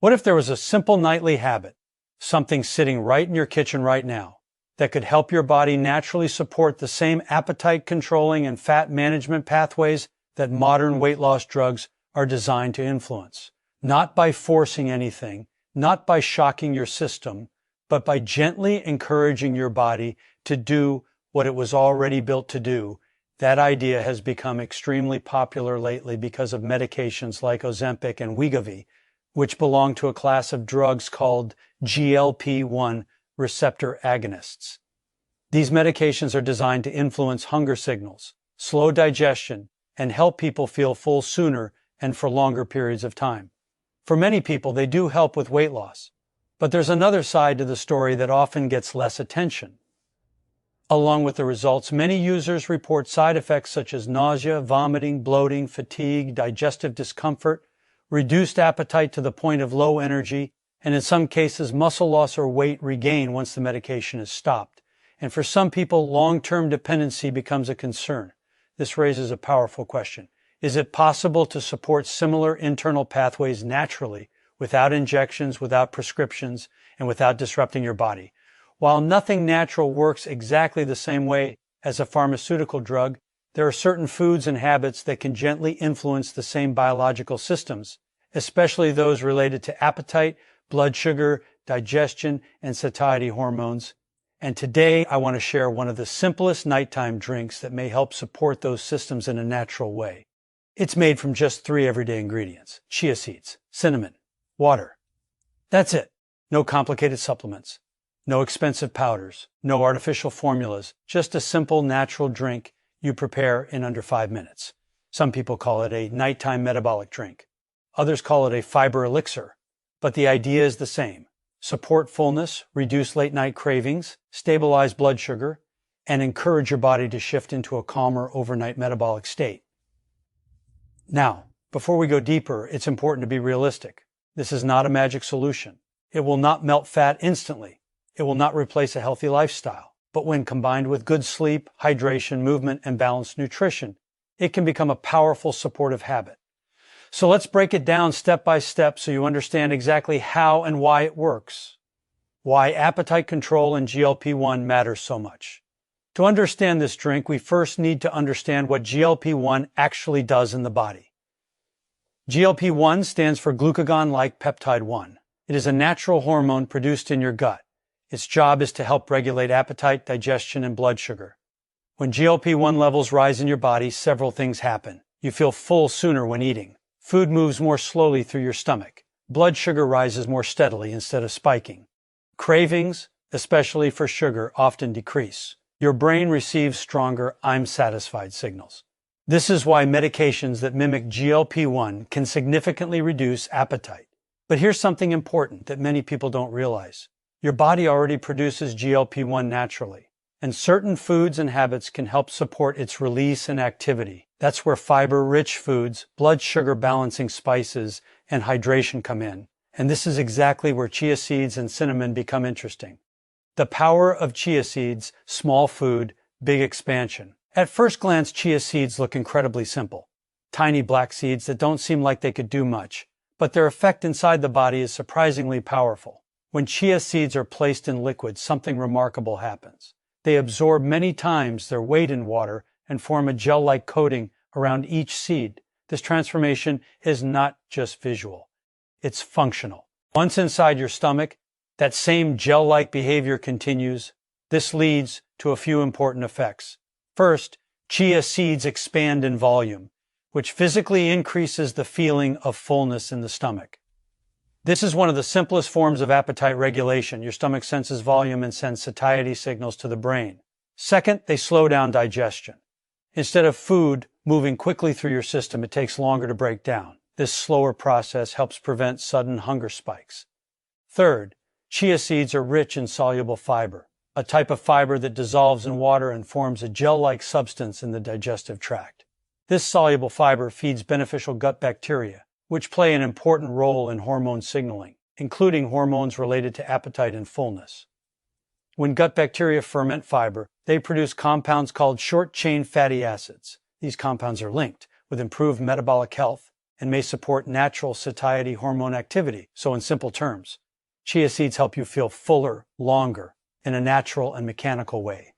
What if there was a simple nightly habit, something sitting right in your kitchen right now, that could help your body naturally support the same appetite controlling and fat management pathways that modern weight loss drugs are designed to influence? Not by forcing anything, not by shocking your system, but by gently encouraging your body to do what it was already built to do. That idea has become extremely popular lately because of medications like Ozempic and Wegovy, which belong to a class of drugs called GLP-1 receptor agonists. These medications are designed to influence hunger signals, slow digestion, and help people feel full sooner and for longer periods of time. For many people, they do help with weight loss. But there's another side to the story that often gets less attention. Along with the results, many users report side effects such as nausea, vomiting, bloating, fatigue, digestive discomfort, reduced appetite to the point of low energy, and in some cases, muscle loss or weight regain once the medication is stopped. And for some people, long-term dependency becomes a concern. This raises a powerful question. Is it possible to support similar internal pathways naturally, without injections, without prescriptions, and without disrupting your body? While nothing natural works exactly the same way as a pharmaceutical drug, there are certain foods and habits that can gently influence the same biological systems, especially those related to appetite, blood sugar, digestion, and satiety hormones. And today, I want to share one of the simplest nighttime drinks that may help support those systems in a natural way. It's made from just 3 everyday ingredients: chia seeds, cinnamon, water. That's it. No complicated supplements, no expensive powders, no artificial formulas, just a simple natural drink you prepare in under 5 minutes. Some people call it a nighttime metabolic drink. Others call it a fiber elixir. But the idea is the same: support fullness, reduce late-night cravings, stabilize blood sugar, and encourage your body to shift into a calmer overnight metabolic state. Now, before we go deeper, it's important to be realistic. This is not a magic solution. It will not melt fat instantly. It will not replace a healthy lifestyle. But when combined with good sleep, hydration, movement, and balanced nutrition, it can become a powerful supportive habit. So let's break it down step by step so you understand exactly how and why it works. Why appetite control and GLP-1 matters so much. To understand this drink, we first need to understand what GLP-1 actually does in the body. GLP-1 stands for glucagon-like peptide 1. It is a natural hormone produced in your gut. Its job is to help regulate appetite, digestion, and blood sugar. When GLP-1 levels rise in your body, several things happen. You feel full sooner when eating. Food moves more slowly through your stomach. Blood sugar rises more steadily instead of spiking. Cravings, especially for sugar, often decrease. Your brain receives stronger "I'm satisfied" signals. This is why medications that mimic GLP-1 can significantly reduce appetite. But here's something important that many people don't realize. Your body already produces GLP-1 naturally, and certain foods and habits can help support its release and activity. That's where fiber-rich foods, blood sugar balancing spices, and hydration come in. And this is exactly where chia seeds and cinnamon become interesting. The power of chia seeds: small food, big expansion. At first glance, chia seeds look incredibly simple. Tiny black seeds that don't seem like they could do much, but their effect inside the body is surprisingly powerful. When chia seeds are placed in liquid, something remarkable happens. They absorb many times their weight in water and form a gel-like coating around each seed. This transformation is not just visual, it's functional. Once inside your stomach, that same gel-like behavior continues. This leads to a few important effects. First, chia seeds expand in volume, which physically increases the feeling of fullness in the stomach. This is one of the simplest forms of appetite regulation. Your stomach senses volume and sends satiety signals to the brain. Second, they slow down digestion. Instead of food moving quickly through your system, it takes longer to break down. This slower process helps prevent sudden hunger spikes. Third, chia seeds are rich in soluble fiber, a type of fiber that dissolves in water and forms a gel-like substance in the digestive tract. This soluble fiber feeds beneficial gut bacteria, which play an important role in hormone signaling, including hormones related to appetite and fullness. When gut bacteria ferment fiber, they produce compounds called short-chain fatty acids. These compounds are linked with improved metabolic health, and may support natural satiety hormone activity. So in simple terms, chia seeds help you feel fuller, longer, in a natural and mechanical way.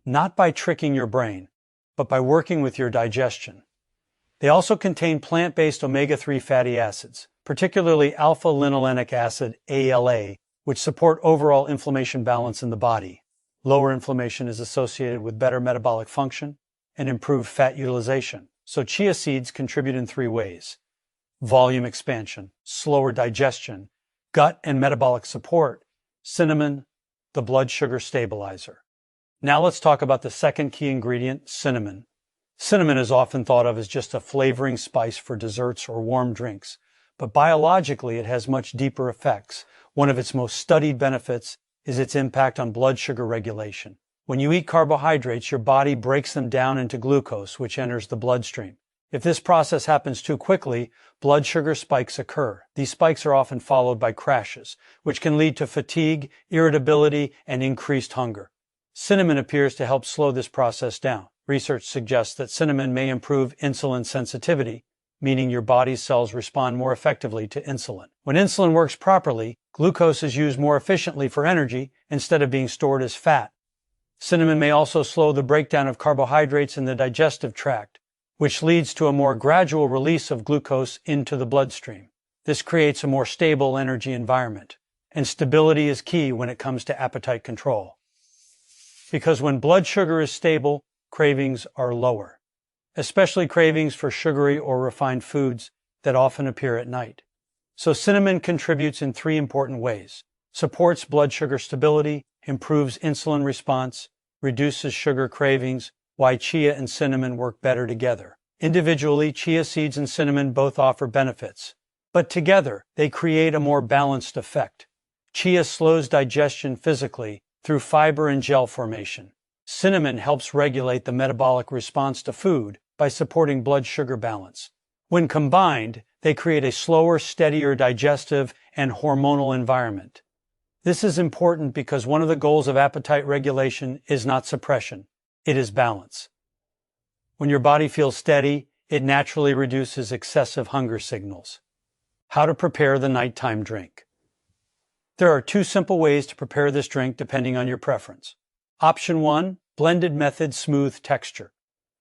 Not by tricking your brain, but by working with your digestion. They also contain plant-based omega-3 fatty acids, particularly alpha-linolenic acid, ALA, which support overall inflammation balance in the body. Lower inflammation is associated with better metabolic function and improved fat utilization. So chia seeds contribute in 3 ways: volume expansion, slower digestion, gut and metabolic support, cinnamon, the blood sugar stabilizer. Now let's talk about the second key ingredient, cinnamon. Cinnamon is often thought of as just a flavoring spice for desserts or warm drinks, but biologically it has much deeper effects. One of its most studied benefits is its impact on blood sugar regulation. When you eat carbohydrates, your body breaks them down into glucose, which enters the bloodstream. If this process happens too quickly, blood sugar spikes occur. These spikes are often followed by crashes, which can lead to fatigue, irritability, and increased hunger. Cinnamon appears to help slow this process down. Research suggests that cinnamon may improve insulin sensitivity, meaning your body's cells respond more effectively to insulin. When insulin works properly, glucose is used more efficiently for energy instead of being stored as fat. Cinnamon may also slow the breakdown of carbohydrates in the digestive tract, which leads to a more gradual release of glucose into the bloodstream. This creates a more stable energy environment, and stability is key when it comes to appetite control. Because when blood sugar is stable, cravings are lower, especially cravings for sugary or refined foods that often appear at night. So cinnamon contributes in 3 important ways: supports blood sugar stability, improves insulin response, reduces sugar cravings. Why chia and cinnamon work better together. Individually, chia seeds and cinnamon both offer benefits, but together they create a more balanced effect. Chia slows digestion physically through fiber and gel formation. Cinnamon helps regulate the metabolic response to food by supporting blood sugar balance. When combined, they create a slower, steadier digestive and hormonal environment. This is important because one of the goals of appetite regulation is not suppression, it is balance. When your body feels steady, it naturally reduces excessive hunger signals. How to prepare the nighttime drink. There are 2 simple ways to prepare this drink depending on your preference. Option 1, blended method, smooth texture.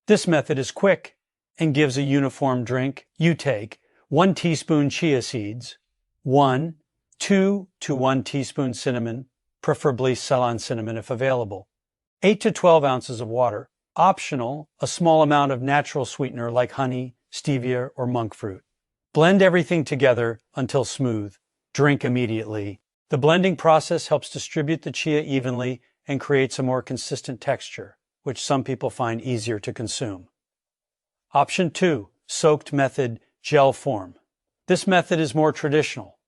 This method is quick and gives a uniform drink. You take 1 teaspoon chia seeds, 2 to 1 teaspoon cinnamon, preferably Ceylon cinnamon if available, 8 to 12 ounces of water, optional, a small amount of natural sweetener like honey, stevia, or monk fruit. Blend everything together until smooth. Drink immediately. The blending process helps distribute the chia evenly and creates a more consistent texture, which some people find easier to consume. Option 2, soaked method, gel form. This method is more traditional.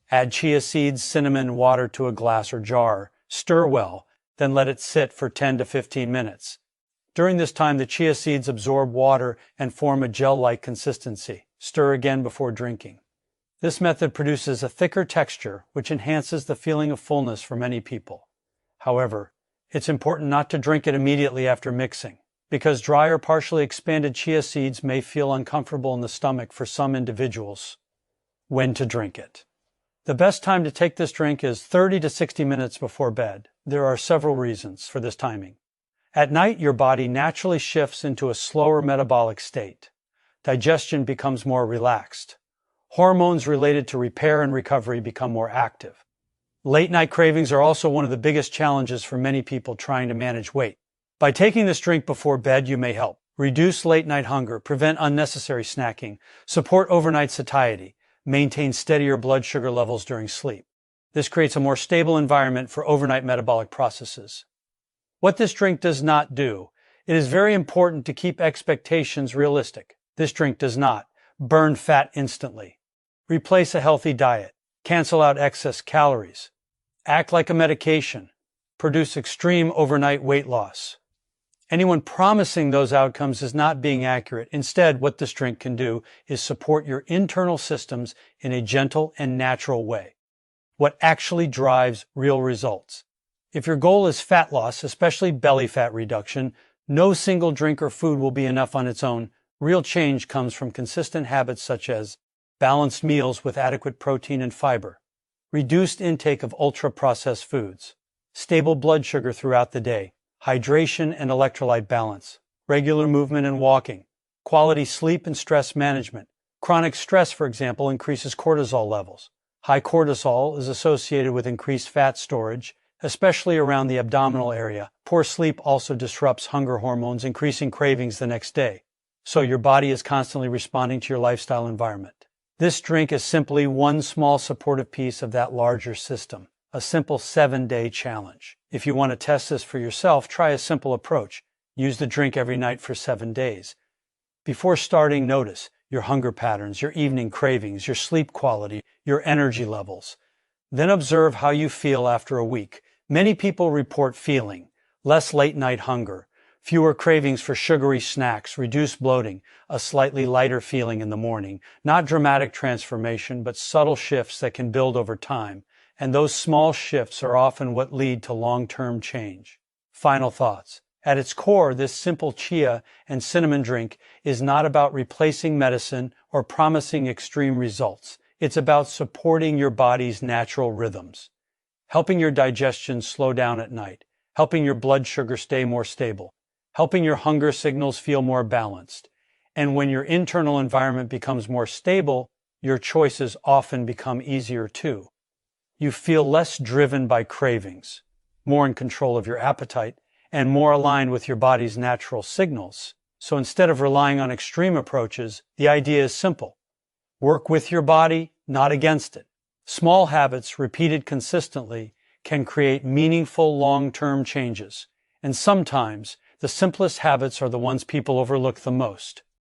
Add chia seeds, cinnamon, water to a glass or jar. Stir well, then let it sit for 10 to 15 minutes. During this time, the chia seeds absorb water and form a gel-like consistency. Stir again before drinking. This method produces a thicker texture, which enhances the feeling of fullness for many people. However, it's important not to drink it immediately after mixing, because dry or partially expanded chia seeds may feel uncomfortable in the stomach for some individuals. When to drink it. The best time to take this drink is 30 to 60 minutes before bed. There are several reasons for this timing. At night, your body naturally shifts into a slower metabolic state. Digestion becomes more relaxed. Hormones related to repair and recovery become more active. Late-night cravings are also one of the biggest challenges for many people trying to manage weight. By taking this drink before bed, you may help reduce late-night hunger, prevent unnecessary snacking, support overnight satiety, maintain steadier blood sugar levels during sleep. This creates a more stable environment for overnight metabolic processes. What this drink does not do, it is very important to keep expectations realistic. This drink does not burn fat instantly, replace a healthy diet, cancel out excess calories, act like a medication, produce extreme overnight weight loss. Anyone promising those outcomes is not being accurate. Instead, what this drink can do is support your internal systems in a gentle and natural way. What actually drives real results. If your goal is fat loss, especially belly fat reduction, no single drink or food will be enough on its own. Real change comes from consistent habits such as balanced meals with adequate protein and fiber, reduced intake of ultra-processed foods, stable blood sugar throughout the day, hydration and electrolyte balance, regular movement and walking, quality sleep and stress management. Chronic stress, for example, increases cortisol levels. High cortisol is associated with increased fat storage, especially around the abdominal area. Poor sleep also disrupts hunger hormones, increasing cravings the next day. So your body is constantly responding to your lifestyle environment. This drink is simply one small supportive piece of that larger system, a simple 7-day challenge. If you want to test this for yourself, try a simple approach. Use the drink every night for 7 days. Before starting, notice your hunger patterns, your evening cravings, your sleep quality, your energy levels. Then observe how you feel after a week. Many people report feeling less late-night hunger, fewer cravings for sugary snacks, reduced bloating, a slightly lighter feeling in the morning. Not dramatic transformation, but subtle shifts that can build over time. And those small shifts are often what lead to long-term change. Final thoughts. At its core, this simple chia and cinnamon drink is not about replacing medicine or promising extreme results. It's about supporting your body's natural rhythms, helping your digestion slow down at night, helping your blood sugar stay more stable, helping your hunger signals feel more balanced. And when your internal environment becomes more stable, your choices often become easier too. You feel less driven by cravings, more in control of your appetite, and more aligned with your body's natural signals. So instead of relying on extreme approaches, the idea is simple. Work with your body, not against it. Small habits repeated consistently can create meaningful long-term changes. And sometimes, the simplest habits are the ones people overlook the most.